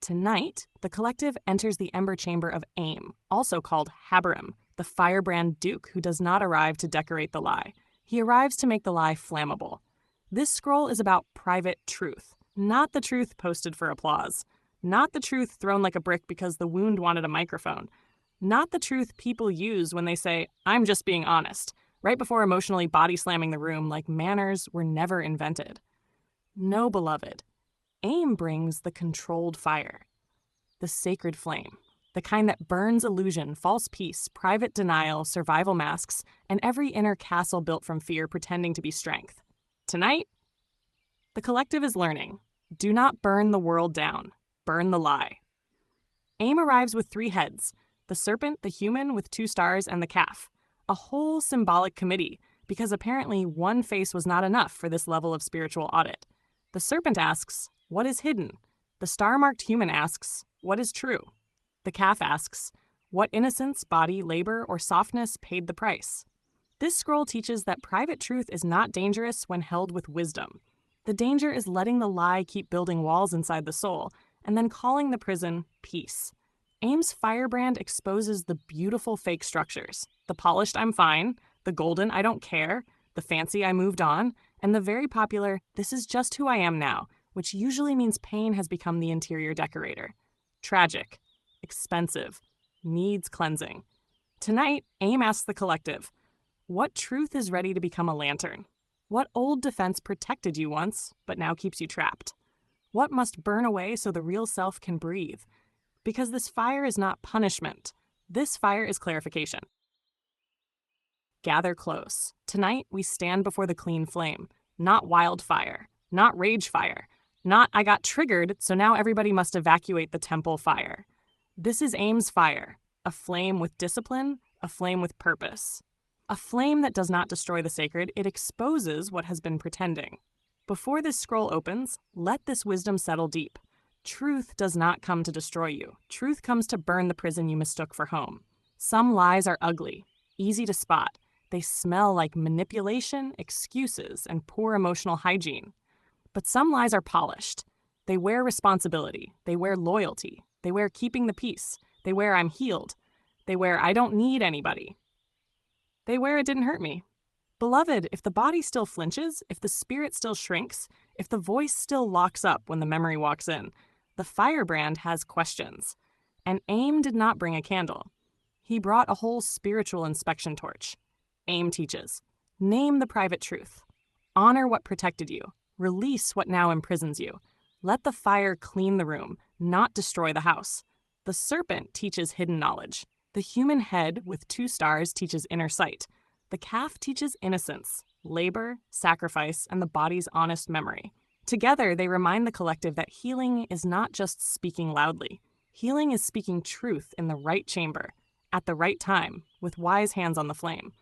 Tonight, the collective enters the ember chamber of Ahll, also called Habarim, the firebrand duke who does not arrive to decorate the lie. He arrives to make the lie flammable. This scroll is about private truth, not the truth posted for applause, not the truth thrown like a brick because the wound wanted a microphone, not the truth people use when they say, "I'm just being honest," right before emotionally body slamming the room like manners were never invented. No, beloved. Ahll brings the controlled fire, the sacred flame, the kind that burns illusion, false peace, private denial, survival masks, and every inner castle built from fear pretending to be strength. Tonight, the collective is learning. Do not burn the world down. Burn the lie. Ahll arrives with 3 heads, the serpent, the human with 2 stars, and the calf. A whole symbolic committee, because apparently one face was not enough for this level of spiritual audit. The serpent asks, what is hidden? The star-marked human asks, what is true? The calf asks, what innocence, body, labor, or softness paid the price? This scroll teaches that private truth is not dangerous when held with wisdom. The danger is letting the lie keep building walls inside the soul, and then calling the prison peace. Ahll's firebrand exposes the beautiful fake structures, the polished I'm fine, the golden I don't care, the fancy I moved on, and the very popular this is just who I am now, which usually means pain has become the interior decorator. Tragic, expensive, needs cleansing. Tonight, Ahll asks the collective, what truth is ready to become a lantern? What old defense protected you once, but now keeps you trapped? What must burn away so the real self can breathe? Because this fire is not punishment. This fire is clarification. Gather close. Tonight, we stand before the clean flame, not wildfire, not rage fire, not I got triggered, so now everybody must evacuate the temple fire. This is Ahll's fire, a flame with discipline, a flame with purpose. A flame that does not destroy the sacred, it exposes what has been pretending. Before this scroll opens, let this wisdom settle deep. Truth does not come to destroy you. Truth comes to burn the prison you mistook for home. Some lies are ugly, easy to spot. They smell like manipulation, excuses, and poor emotional hygiene. But some lies are polished. They wear responsibility. They wear loyalty. They wear keeping the peace. They wear I'm healed. They wear I don't need anybody. They wear it didn't hurt me. Beloved, if the body still flinches, if the spirit still shrinks, if the voice still locks up when the memory walks in, the firebrand has questions. And Ahll did not bring a candle. He brought a whole spiritual inspection torch. Ahll teaches, name the private truth. Honor what protected you. Release what now imprisons you. Let the fire clean the room, not destroy the house. The serpent teaches hidden knowledge. The human head with 2 stars teaches inner sight. The calf teaches innocence, labor, sacrifice, and the body's honest memory. Together, they remind the collective that healing is not just speaking loudly. Healing is speaking truth in the right chamber, at the right time, with wise hands on the flame.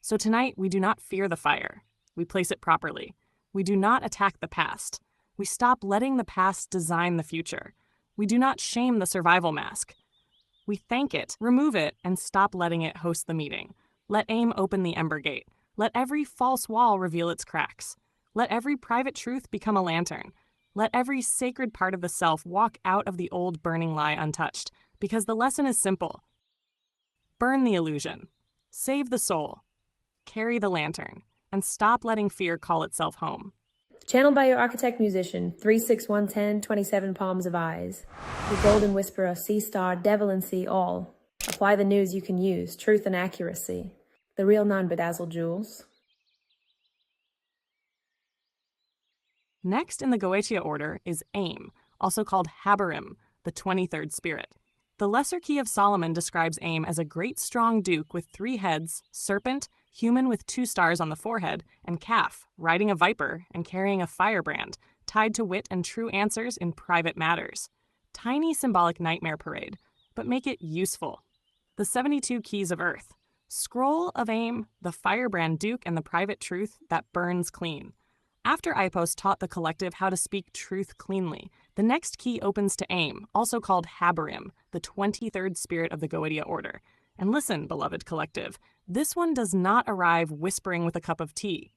So tonight, we do not fear the fire. We place it properly. We do not attack the past. We stop letting the past design the future. We do not shame the survival mask. We thank it, remove it, and stop letting it host the meeting. Let Ahll open the ember gate. Let every false wall reveal its cracks. Let every private truth become a lantern. Let every sacred part of the self walk out of the old burning lie untouched, because the lesson is simple. Burn the illusion. Save the soul. Carry the lantern. And stop letting fear call itself home. Channeled by your architect musician, 36110, 27 palms of eyes. The golden whisperer, C-star, Devalan, see all. Apply the news you can use, truth and accuracy. The real non-bedazzled jewels. Next in the Goetia order is Ahll, also called Habarim, the 23rd spirit. The Lesser Key of Solomon describes Ahll as a great strong duke with 3 heads, serpent, human with 2 stars on the forehead, and calf, riding a viper and carrying a firebrand, tied to wit and true answers in private matters. Tiny symbolic nightmare parade, but make it useful. The 72 Keys of Earth. Scroll of Ahll, the firebrand duke, and the private truth that burns clean. After Ipos taught the collective how to speak truth cleanly, the next key opens to Ahll, also called Habarim, the 23rd spirit of the Goetia order. And listen, beloved collective, this one does not arrive whispering with a cup of tea.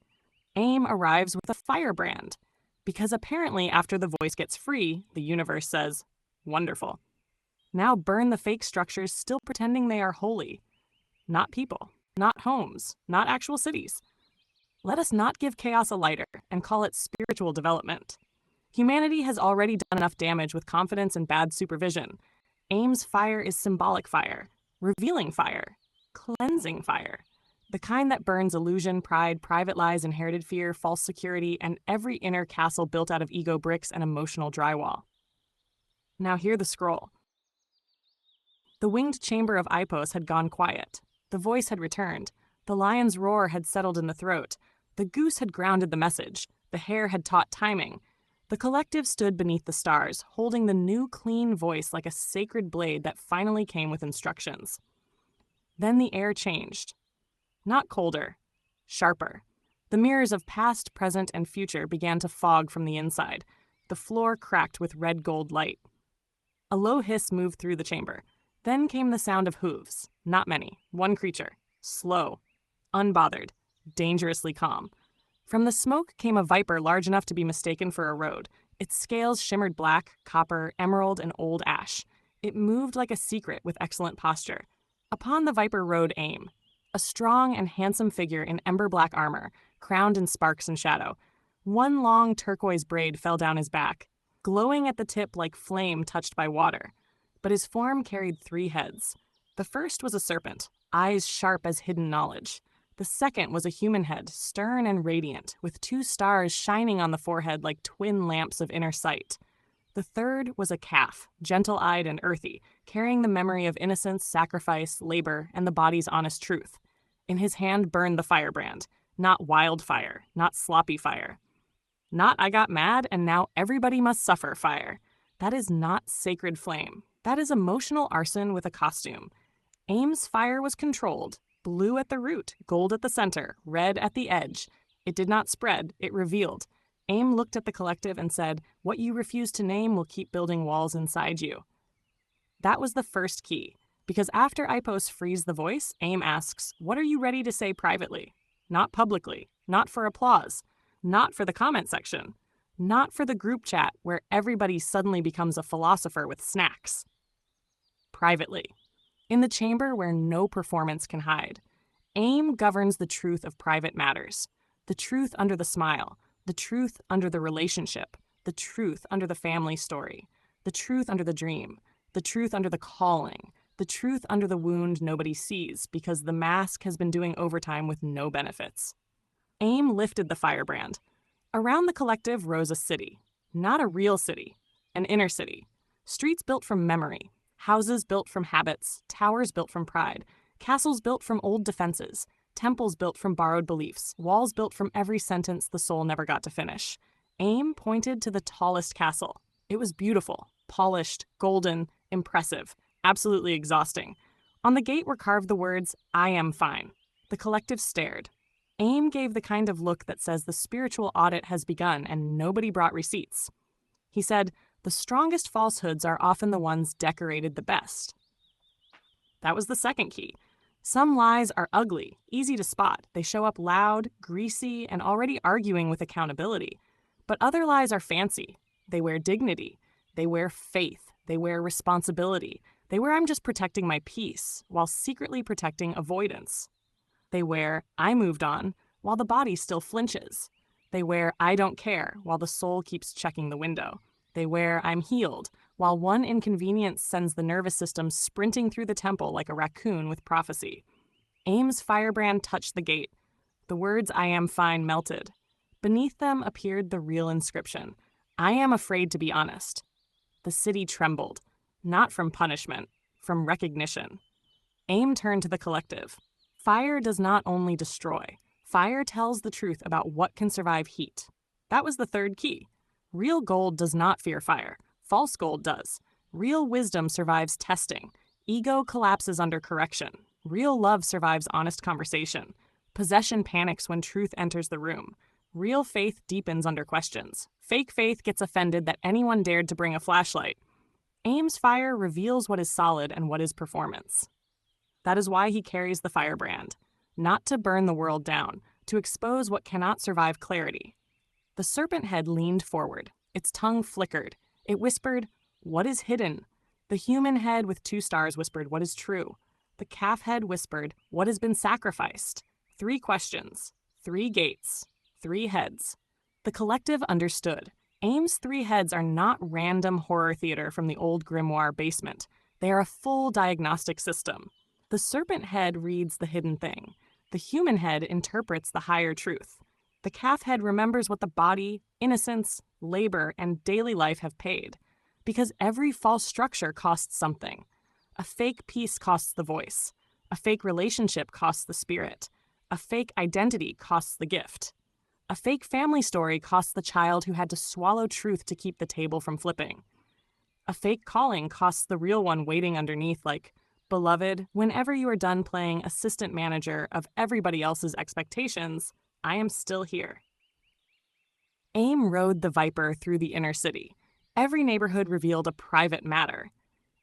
Ahll arrives with a firebrand. Because apparently after the voice gets free, the universe says, Wonderful. Now burn the fake structures still pretending they are holy. Not people, not homes, not actual cities. Let us not give chaos a lighter and call it spiritual development. Humanity has already done enough damage with confidence and bad supervision. Aim's fire is symbolic fire, revealing fire, cleansing fire. The kind that burns illusion, pride, private lies, inherited fear, false security, and every inner castle built out of ego bricks and emotional drywall. Now hear the scroll. The winged chamber of Ipos had gone quiet. The voice had returned. The lion's roar had settled in the throat. The goose had grounded the message. The hare had taught timing. The collective stood beneath the stars, holding the new clean voice like a sacred blade that finally came with instructions. Then the air changed. Not colder, sharper. The mirrors of past, present, and future began to fog from the inside. The floor cracked with red gold light. A low hiss moved through the chamber. Then came the sound of hooves. Not many. One creature. Slow. Unbothered. Dangerously calm. From the smoke came a viper large enough to be mistaken for a road. Its scales shimmered black, copper, emerald, and old ash. It moved like a secret with excellent posture. Upon the viper rode Aim, a strong and handsome figure in ember-black armor, crowned in sparks and shadow. One long turquoise braid fell down his back, glowing at the tip like flame touched by water. But his form carried 3 heads. The first was a serpent, eyes sharp as hidden knowledge. The second was a human head, stern and radiant, with 2 stars shining on the forehead like twin lamps of inner sight. The third was a calf, gentle-eyed and earthy, carrying the memory of innocence, sacrifice, labor, and the body's honest truth. In his hand burned the firebrand, not wildfire, not sloppy fire. Not I got mad and now everybody must suffer fire. That is not sacred flame. That is emotional arson with a costume. Aim's fire was controlled, blue at the root, gold at the center, red at the edge. It did not spread, it revealed. Aim looked at the collective and said, "What you refuse to name will keep building walls inside you." That was the first key, because after Ipos frees the voice, Aim asks, "What are you ready to say privately? Not publicly, not for applause, not for the comment section, not for the group chat where everybody suddenly becomes a philosopher with snacks. Privately, in the chamber where no performance can hide. Aim governs the truth of private matters, the truth under the smile, the truth under the relationship, the truth under the family story, the truth under the dream, the truth under the calling, the truth under the wound nobody sees because the mask has been doing overtime with no benefits. Aim lifted the firebrand. Around the collective rose a city, not a real city, an inner city. Streets built from memory, houses built from habits, towers built from pride, castles built from old defenses, temples built from borrowed beliefs, walls built from every sentence the soul never got to finish. Aim pointed to the tallest castle. It was beautiful, polished, golden, impressive, absolutely exhausting. On the gate were carved the words, "I am fine." The collective stared. Aim gave the kind of look that says the spiritual audit has begun and nobody brought receipts. He said, "The strongest falsehoods are often the ones decorated the best." That was the second key. Some lies are ugly, easy to spot. They show up loud, greasy, and already arguing with accountability. But other lies are fancy. They wear dignity. They wear faith. They wear responsibility. They wear I'm just protecting my peace, while secretly protecting avoidance. They wear I moved on, while the body still flinches. They wear I don't care, while the soul keeps checking the window. They wear I'm healed, while one inconvenience sends the nervous system sprinting through the temple like a raccoon with prophecy. Aim's firebrand touched the gate. The words I am fine melted. Beneath them appeared the real inscription, I am afraid to be honest. The city trembled, not from punishment, from recognition. Aim turned to the collective. Fire does not only destroy. Fire tells the truth about what can survive heat. That was the third key. Real gold does not fear fire. False gold does. Real wisdom survives testing. Ego collapses under correction. Real love survives honest conversation. Possession panics when truth enters the room. Real faith deepens under questions. Fake faith gets offended that anyone dared to bring a flashlight. Aim's fire reveals what is solid and what is performance. That is why he carries the firebrand. Not to burn the world down, to expose what cannot survive clarity. The serpent head leaned forward. Its tongue flickered. It whispered, "What is hidden?" The human head with 2 stars whispered, "What is true?" The calf head whispered, "What has been sacrificed?" 3 questions, 3 gates, 3 heads. The collective understood. AIM's 3 heads are not random horror theater from the old grimoire basement. They are a full diagnostic system. The serpent head reads the hidden thing. The human head interprets the higher truth. The calf head remembers what the body, innocence, labor, and daily life have paid. Because every false structure costs something. A fake peace costs the voice. A fake relationship costs the spirit. A fake identity costs the gift. A fake family story costs the child who had to swallow truth to keep the table from flipping. A fake calling costs the real one waiting underneath like, "Beloved, whenever you are done playing assistant manager of everybody else's expectations, I am still here." AIM rode the Viper through the inner city. Every neighborhood revealed a private matter.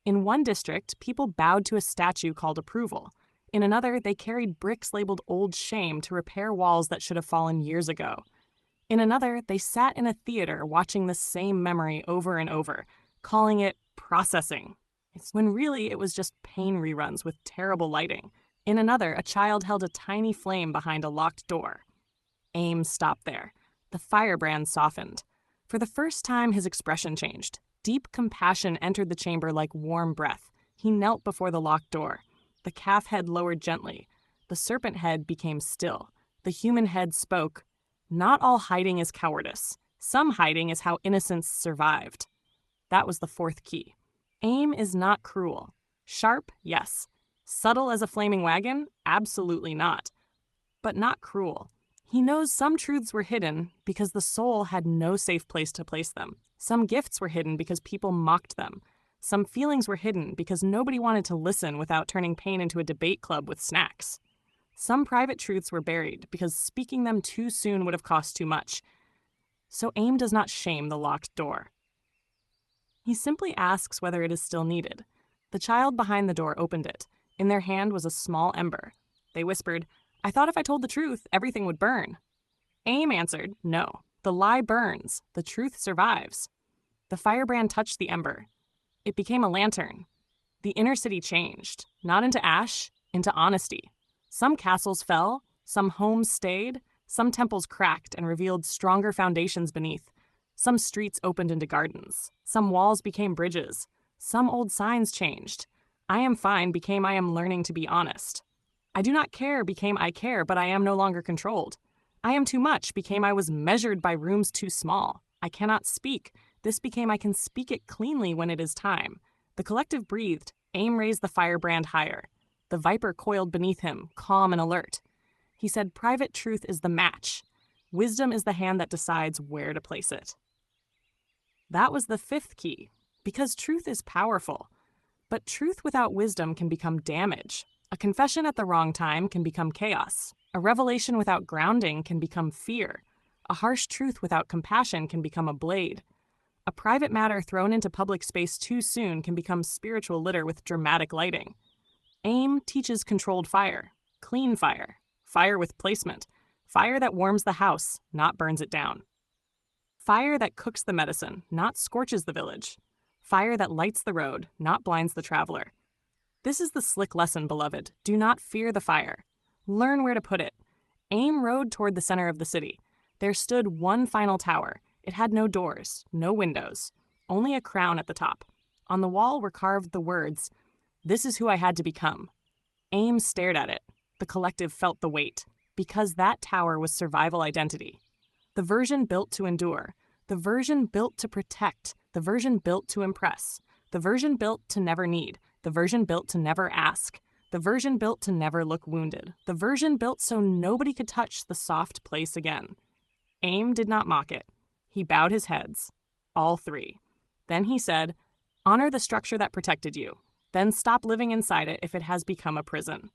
In one district, people bowed to a statue called approval. In another, they carried bricks labeled old shame to repair walls that should have fallen years ago. In another, they sat in a theater watching the same memory over and over, calling it processing. It's when really it was just pain reruns with terrible lighting. In another, a child held a tiny flame behind a locked door. AIM stopped there. The firebrand softened. For the first time, his expression changed. Deep compassion entered the chamber like warm breath. He knelt before the locked door. The calf head lowered gently. The serpent head became still. The human head spoke. "Not all hiding is cowardice. Some hiding is how innocence survived." That was the 4th key. AIM is not cruel. Sharp, yes. Subtle as a flaming wagon? Absolutely not. But not cruel. He knows some truths were hidden because the soul had no safe place to place them. Some gifts were hidden because people mocked them. Some feelings were hidden because nobody wanted to listen without turning pain into a debate club with snacks. Some private truths were buried because speaking them too soon would have cost too much. So AIM does not shame the locked door. He simply asks whether it is still needed. The child behind the door opened it. In their hand was a small ember. They whispered, "I thought if I told the truth, everything would burn." AIM answered, "No, the lie burns, the truth survives." The firebrand touched the ember. It became a lantern. The inner city changed, not into ash, into honesty. Some castles fell, some homes stayed, some temples cracked and revealed stronger foundations beneath. Some streets opened into gardens. Some walls became bridges. Some old signs changed. "I am fine" became "I am learning to be honest." "I do not care" became "I care, but I am no longer controlled." "I am too much" became "I was measured by rooms too small." "I cannot speak." This became "I can speak it cleanly when it is time." The collective breathed. AIM raised the firebrand higher. The Viper coiled beneath him, calm and alert. He said, "Private truth is the match. Wisdom is the hand that decides where to place it." That was the 5th key, because truth is powerful. But truth without wisdom can become damage. A confession at the wrong time can become chaos. A revelation without grounding can become fear. A harsh truth without compassion can become a blade. A private matter thrown into public space too soon can become spiritual litter with dramatic lighting. AIM teaches controlled fire, clean fire, fire with placement, fire that warms the house, not burns it down. Fire that cooks the medicine, not scorches the village. Fire that lights the road, not blinds the traveler. This is the slick lesson, beloved. Do not fear the fire. Learn where to put it. AIM rode toward the center of the city. There stood one final tower. It had no doors, no windows, only a crown at the top. On the wall were carved the words, "This is who I had to become." AIM stared at it. The collective felt the weight, because that tower was survival identity. The version built to endure, the version built to protect, the version built to impress, the version built to never need, the version built to never ask, the version built to never look wounded, the version built so nobody could touch the soft place again. AIM did not mock it. He bowed his heads, all 3. Then he said, "Honor the structure that protected you. Then stop living inside it if it has become a prison."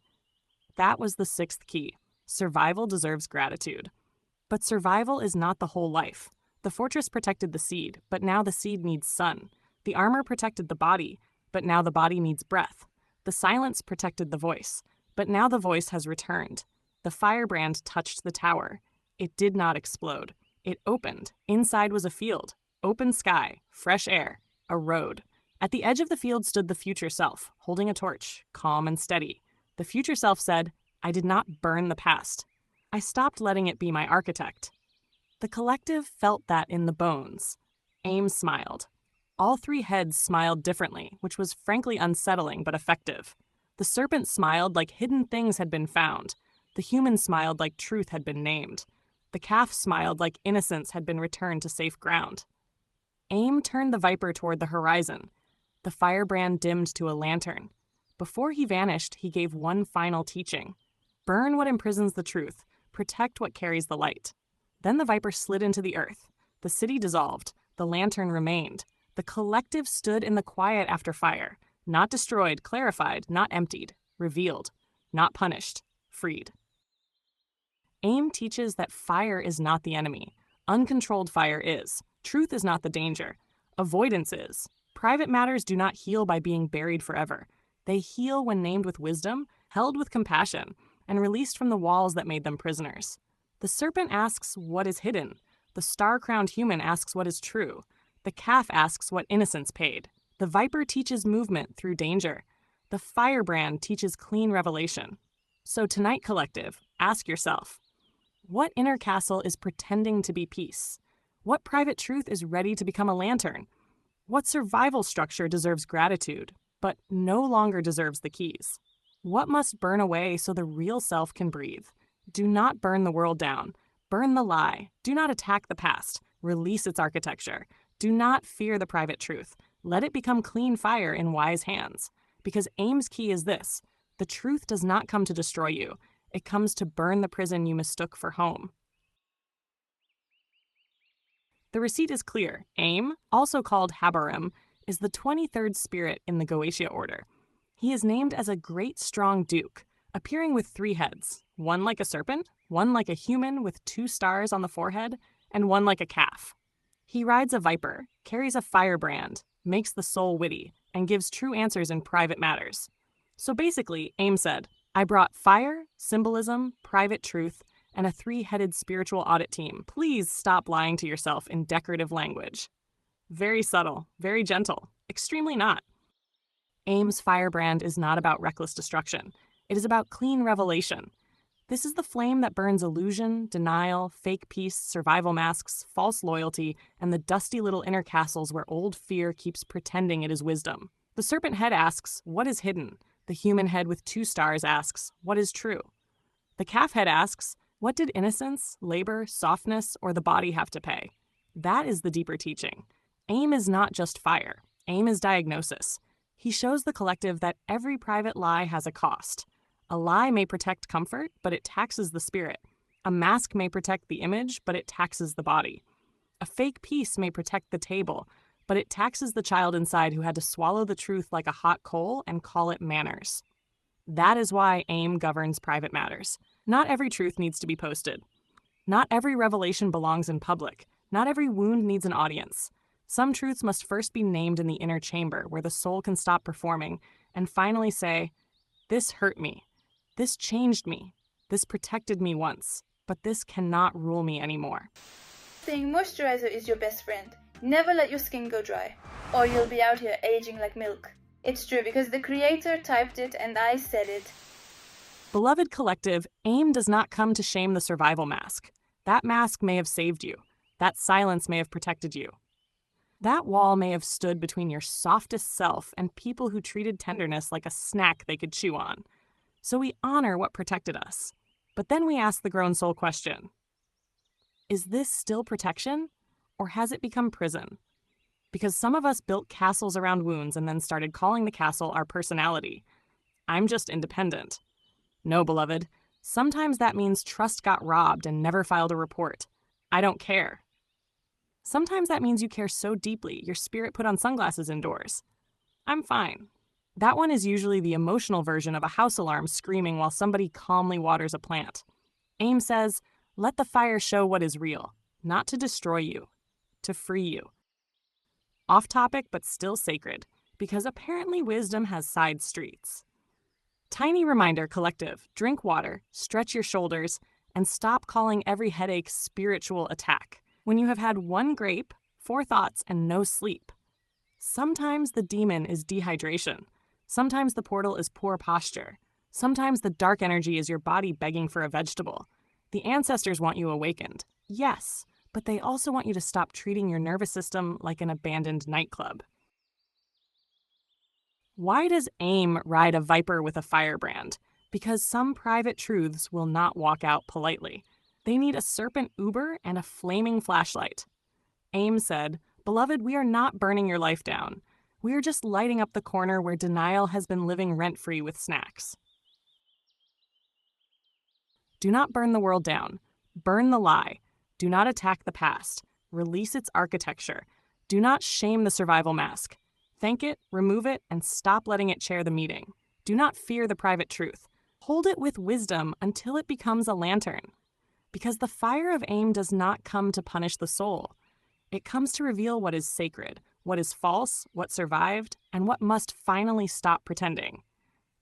That was the 6th key. Survival deserves gratitude. But survival is not the whole life. The fortress protected the seed, but now the seed needs sun. The armor protected the body, but now the body needs breath. The silence protected the voice, but now the voice has returned. The firebrand touched the tower. It did not explode. It opened. Inside was a field, open sky, fresh air, a road. At the edge of the field stood the future self, holding a torch, calm and steady. The future self said, "I did not burn the past. I stopped letting it be my architect." The collective felt that in the bones. Aim smiled. All three heads smiled differently, which was frankly unsettling but effective. The serpent smiled like hidden things had been found. The human smiled like truth had been named. The calf smiled like innocence had been returned to safe ground. Aim turned the viper toward the horizon. The firebrand dimmed to a lantern. Before he vanished, he gave one final teaching. Burn what imprisons the truth. Protect what carries the light. Then the viper slid into the earth. The city dissolved. The lantern remained. The collective stood in the quiet after fire. Not destroyed, clarified, not emptied, revealed, not punished, freed. Aim teaches that fire is not the enemy. Uncontrolled fire is. Truth is not the danger. Avoidance is. Private matters do not heal by being buried forever. They heal when named with wisdom, held with compassion, and released from the walls that made them prisoners. The serpent asks what is hidden. The star-crowned human asks what is true. The calf asks what innocence paid. The viper teaches movement through danger. The firebrand teaches clean revelation. So tonight, collective, ask yourself, what inner castle is pretending to be peace? What private truth is ready to become a lantern? What survival structure deserves gratitude, but no longer deserves the keys? What must burn away so the real self can breathe? Do not burn the world down. Burn the lie. Do not attack the past. Release its architecture. Do not fear the private truth. Let it become clean fire in wise hands. Because Aim's key is this: the truth does not come to destroy you. It comes to burn the prison you mistook for home. The receipt is clear. Aim, also called Habarim, is the 23rd spirit in the Goetia order. He is named as a great strong duke, appearing with 3 heads, one like a serpent, one like a human with 2 stars on the forehead, and one like a calf. He rides a viper, carries a firebrand, makes the soul witty, and gives true answers in private matters. So basically, Aim said, I brought fire, symbolism, private truth, and a 3-headed spiritual audit team. Please stop lying to yourself in decorative language. Very subtle, very gentle, extremely not. Aim's firebrand is not about reckless destruction. It is about clean revelation. This is the flame that burns illusion, denial, fake peace, survival masks, false loyalty, and the dusty little inner castles where old fear keeps pretending it is wisdom. The serpent head asks, what is hidden? The human head with 2 stars asks, what is true? The calf head asks, what did innocence, labor, softness, or the body have to pay? That is the deeper teaching. Aim is not just fire. Aim is diagnosis. He shows the collective that every private lie has a cost. A lie may protect comfort, but it taxes the spirit. A mask may protect the image, but it taxes the body. A fake peace may protect the table, but it taxes the child inside who had to swallow the truth like a hot coal and call it manners. That is why Aim governs private matters. Not every truth needs to be posted. Not every revelation belongs in public. Not every wound needs an audience. Some truths must first be named in the inner chamber, where the soul can stop performing and finally say, this hurt me. This changed me. This protected me once, but this cannot rule me anymore. Saying moisturizer is your best friend. Never let your skin go dry, or you'll be out here aging like milk. It's true because the creator typed it and I said it. Beloved collective, Aim does not come to shame the survival mask. That mask may have saved you. That silence may have protected you. That wall may have stood between your softest self and people who treated tenderness like a snack they could chew on. So we honor what protected us. But then we ask the grown soul question. Is this still protection? Or has it become prison? Because some of us built castles around wounds and then started calling the castle our personality. I'm just independent. No, beloved. Sometimes that means trust got robbed and never filed a report. I don't care. Sometimes that means you care so deeply, your spirit put on sunglasses indoors. I'm fine. That one is usually the emotional version of a house alarm screaming while somebody calmly waters a plant. Aim says, let the fire show what is real, not to destroy you, to free you. Off topic, but still sacred, because apparently wisdom has side streets. Tiny reminder, collective, drink water, stretch your shoulders, and stop calling every headache spiritual attack. When you have had 1 grape, 4 thoughts, and no sleep, Sometimes the demon is dehydration. Sometimes the portal is poor posture. Sometimes the dark energy is your body begging for a vegetable. The ancestors want you awakened, yes, but they also want you to stop treating your nervous system like an abandoned nightclub. Why does AIM ride a viper with a firebrand? Because some private truths will not walk out politely. They need a serpent Uber and a flaming flashlight. AIM said, "Beloved, we are not burning your life down. We are just lighting up the corner where denial has been living rent-free with snacks." Do not burn the world down. Burn the lie. Do not attack the past. Release its architecture. Do not shame the survival mask. Thank it, remove it, and stop letting it chair the meeting. Do not fear the private truth. Hold it with wisdom until it becomes a lantern. Because the fire of AIM does not come to punish the soul. It comes to reveal what is sacred, what is false, what survived, and what must finally stop pretending.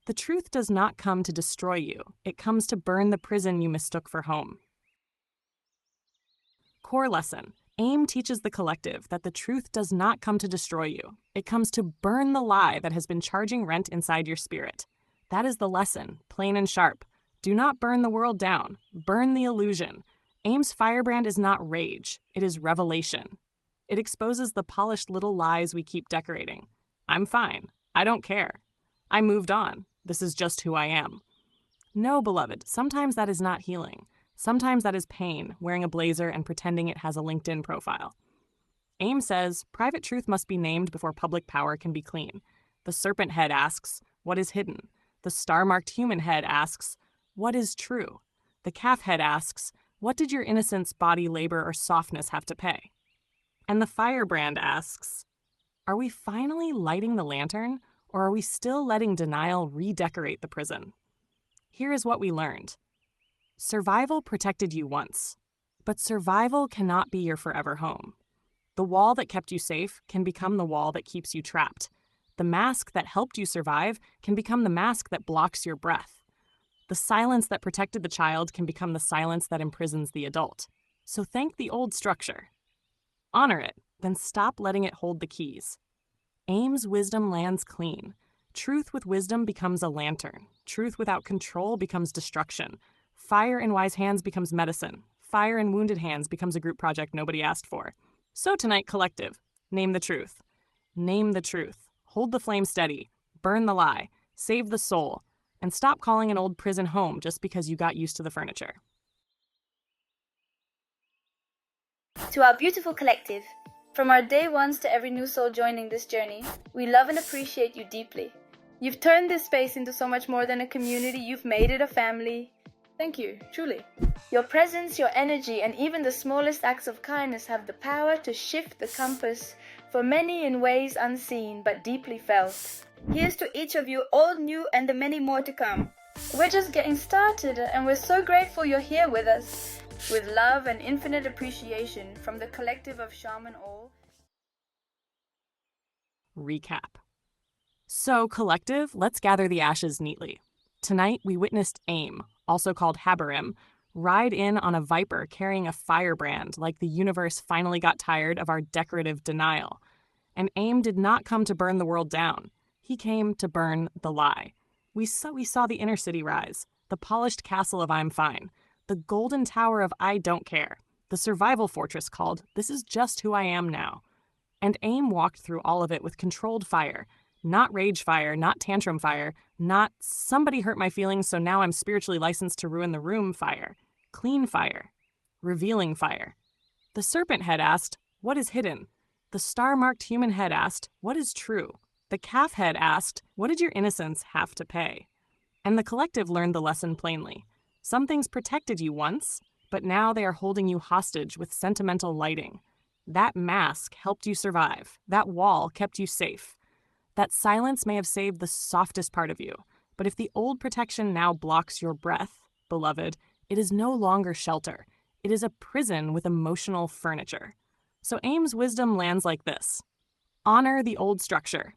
The truth does not come to destroy you. It comes to burn the prison you mistook for home. Core lesson. AIM teaches the collective that the truth does not come to destroy you. It comes to burn the lie that has been charging rent inside your spirit. That is the lesson, plain and sharp. Do not burn the world down. Burn the illusion. AIM's firebrand is not rage. It is revelation. It exposes the polished little lies we keep decorating. I'm fine. I don't care. I moved on. This is just who I am. No, beloved, sometimes that is not healing. Sometimes that is pain, wearing a blazer and pretending it has a LinkedIn profile. AIM says, private truth must be named before public power can be clean. The serpent head asks, what is hidden? The star-marked human head asks, what is true? The calf head asks, what did your innocence, body, labor, or softness have to pay? And the firebrand asks, are we finally lighting the lantern, or are we still letting denial redecorate the prison? Here is what we learned. Survival protected you once, but survival cannot be your forever home. The wall that kept you safe can become the wall that keeps you trapped. The mask that helped you survive can become the mask that blocks your breath. The silence that protected the child can become the silence that imprisons the adult. So thank the old structure. Honor it, then stop letting it hold the keys. AIM's wisdom lands clean. Truth with wisdom becomes a lantern. Truth without control becomes destruction. Fire in wise hands becomes medicine. Fire in wounded hands becomes a group project nobody asked for. So tonight, collective, name the truth. Name the truth. Hold the flame steady. Burn the lie. Save the soul. And stop calling an old prison home just because you got used to the furniture. To our beautiful collective, from our day ones to every new soul joining this journey, we love and appreciate you deeply. You've turned this space into so much more than a community. You've made it a family. Thank you, truly. Your presence, your energy, and even the smallest acts of kindness have the power to shift the compass for many in ways unseen but deeply felt. Here's to each of you, all new and the many more to come. We're just getting started, and we're so grateful you're here with us. With love and infinite appreciation from the collective of Shaman Ahll. Recap. So, collective, let's gather the ashes neatly. Tonight, we witnessed AIM, also called Habarim, ride in on a viper carrying a firebrand like the universe finally got tired of our decorative denial. And AIM did not come to burn the world down. He came to burn the lie. We saw the inner city rise, the polished castle of I'm fine, the golden tower of I don't care, the survival fortress called This is just who I am now. And AIM walked through all of it with controlled fire, not rage fire, not tantrum fire, not somebody hurt my feelings so now I'm spiritually licensed to ruin the room fire, clean fire, revealing fire. The serpent head asked, what is hidden? The star-marked human head asked, what is true? The calf head asked, what did your innocence have to pay? And the collective learned the lesson plainly. Some things protected you once, but now they are holding you hostage with sentimental lighting. That mask helped you survive. That wall kept you safe. That silence may have saved the softest part of you, but if the old protection now blocks your breath, beloved, it is no longer shelter. It is a prison with emotional furniture. So AIM's wisdom lands like this. Honor the old structure.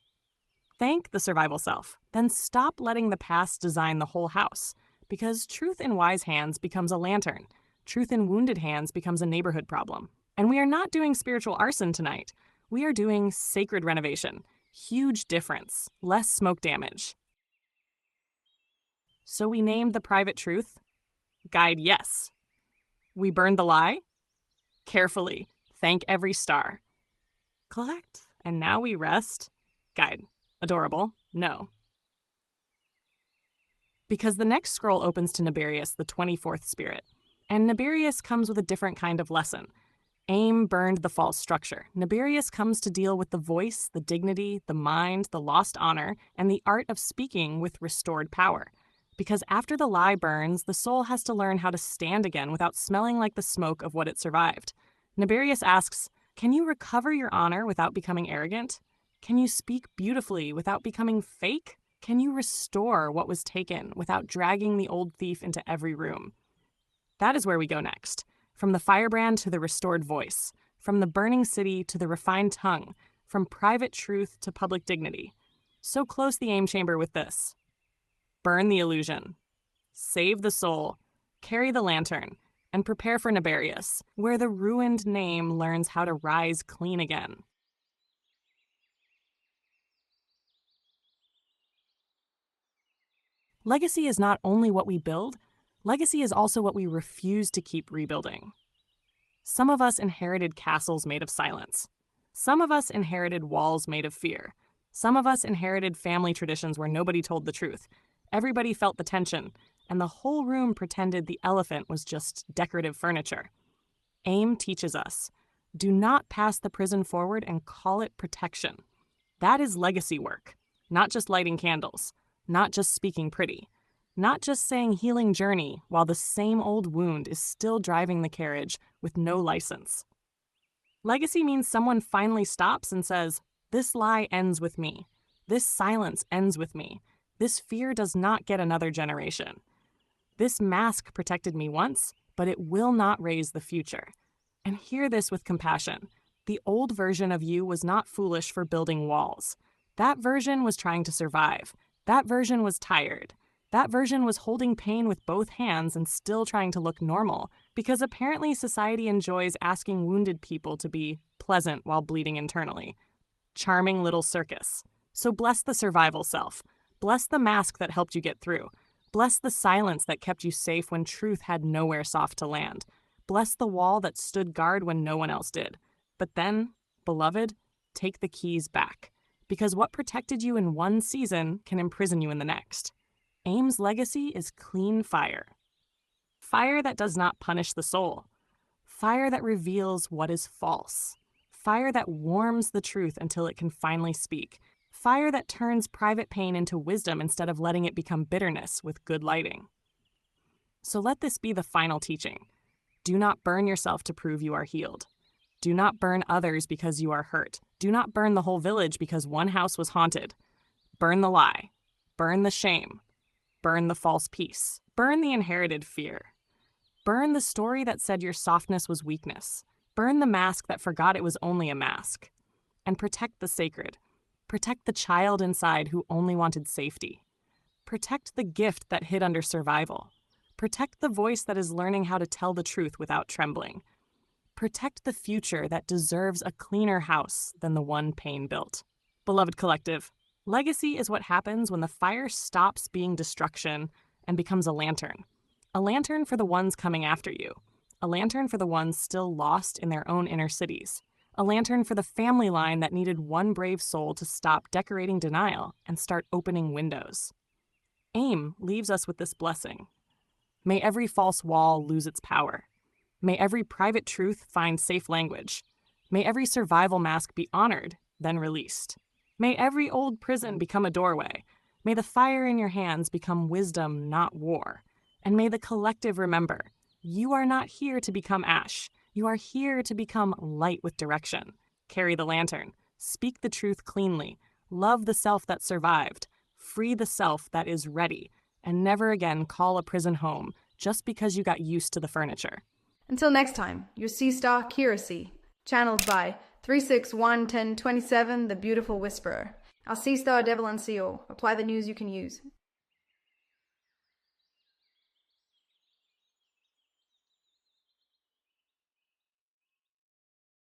Thank the survival self. Then stop letting the past design the whole house, because truth in wise hands becomes a lantern. Truth in wounded hands becomes a neighborhood problem. And we are not doing spiritual arson tonight. We are doing sacred renovation. Huge difference. Less smoke damage. So we named the private truth? Guide yes. We burned the lie? Carefully. Thank every star. Collect. And now we rest? Guide. Adorable. No. Because the next scroll opens to Naberius, the 24th spirit. And Naberius comes with a different kind of lesson. Aim burned the false structure. Naberius comes to deal with the voice, the dignity, the mind, the lost honor, and the art of speaking with restored power. Because after the lie burns, the soul has to learn how to stand again without smelling like the smoke of what it survived. Naberius asks, can you recover your honor without becoming arrogant? Can you speak beautifully without becoming fake? Can you restore what was taken without dragging the old thief into every room? That is where we go next. From the firebrand to the restored voice, from the burning city to the refined tongue, from private truth to public dignity. So close the aim chamber with this. Burn the illusion. Save the soul. Carry the lantern. And prepare for Naberius, where the ruined name learns how to rise clean again. Legacy is not only what we build, legacy is also what we refuse to keep rebuilding. Some of us inherited castles made of silence. Some of us inherited walls made of fear. Some of us inherited family traditions where nobody told the truth. Everybody felt the tension, and the whole room pretended the elephant was just decorative furniture. AIM teaches us, do not pass the prison forward and call it protection. That is legacy work, not just lighting candles, not just speaking pretty, not just saying healing journey while the same old wound is still driving the carriage with no license. Legacy means someone finally stops and says, this lie ends with me. This silence ends with me. This fear does not get another generation. This mask protected me once, but it will not raise the future. And hear this with compassion. The old version of you was not foolish for building walls. That version was trying to survive. That version was tired. That version was holding pain with both hands and still trying to look normal, because apparently society enjoys asking wounded people to be pleasant while bleeding internally. Charming little circus. So bless the survival self. Bless the mask that helped you get through. Bless the silence that kept you safe when truth had nowhere soft to land. Bless the wall that stood guard when no one else did. But then, beloved, take the keys back. Because what protected you in one season can imprison you in the next. AIM's legacy is clean fire. Fire that does not punish the soul. Fire that reveals what is false. Fire that warms the truth until it can finally speak. Fire that turns private pain into wisdom instead of letting it become bitterness with good lighting. So let this be the final teaching. Do not burn yourself to prove you are healed. Do not burn others because you are hurt. Do not burn the whole village because one house was haunted. Burn the lie. Burn the shame. Burn the false peace. Burn the inherited fear. Burn the story that said your softness was weakness. Burn the mask that forgot it was only a mask. And protect the sacred. Protect the child inside who only wanted safety. Protect the gift that hid under survival. Protect the voice that is learning how to tell the truth without trembling. Protect the future that deserves a cleaner house than the one pain built. Beloved collective, legacy is what happens when the fire stops being destruction and becomes a lantern. A lantern for the ones coming after you. A lantern for the ones still lost in their own inner cities. A lantern for the family line that needed one brave soul to stop decorating denial and start opening windows. AIM leaves us with this blessing. May every false wall lose its power. May every private truth find safe language. May every survival mask be honored, then released. May every old prison become a doorway. May the fire in your hands become wisdom, not war. And may the collective remember, you are not here to become ash. You are here to become light with direction. Carry the lantern. Speak the truth cleanly. Love the self that survived. Free the self that is ready. And never again call a prison home just because you got used to the furniture. Until next time, your Sea Star Curacy, channeled by 3611027, the Beautiful Whisperer. Our Sea Star Devalan CO. Apply the news you can use.